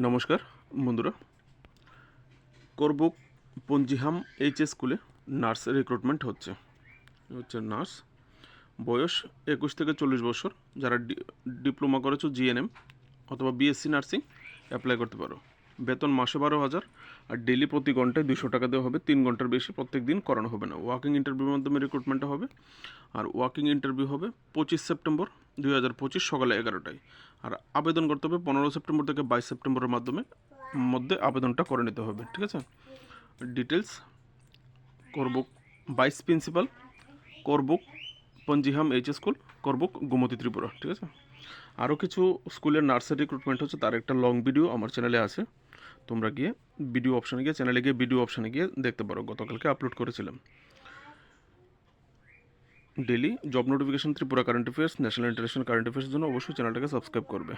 নমস্কার বন্ধুরা, করবুক পঞ্জিহাম এইচএস স্কুলে নার্স রিক্রুটমেন্ট হচ্ছে নার্স, বয়স 21 থেকে 40 বছর। যারা ডিপ্লোমা করেছো জিএনএম অথবা বিএসসি নার্সিং অ্যাপ্লাই করতে পারো। বেতন মাসে 12,000 আর ডেলি প্রতি ঘন্টায় 200 টাকা দেওয়া হবে। 3 ঘন্টার বেশি প্রত্যেক দিন করানো হবে না। ওয়াকিং ইন্টারভিউর মাধ্যমে রিক্রুটমেন্টটা হবে। আর ওয়াকিং ইন্টারভিউ হবে 25 সেপ্টেম্বর 2025 সকালে 11টায়। আর আবেদন করতে হবে 15 সেপ্টেম্বর থেকে 22 সেপ্টেম্বরের মধ্যে আবেদনটা করে নিতে হবে। ঠিক আছে, details Karbook vice principal, Karbook Panjiham H school, Karbook Gomati Tripura. ঠিক আছে, আরও কিছু স্কুলের নার্সারি রিক্রুটমেন্ট হচ্ছে, তার একটা লং ভিডিও আমার চ্যানেলে আছে। তোমরা গিয়ে ভিডিও অপশানে গিয়ে চ্যানেলে গিয়ে ভিডিও অপশানে গিয়ে দেখতে পারো। গতকালকে আপলোড করেছিলাম। Daily job notification, Tripura current affairs, national international current অ্যাফেয়ার্সের জন্য অবশ্যই চ্যানেলটাকে সাবস্ক্রাইব করবে।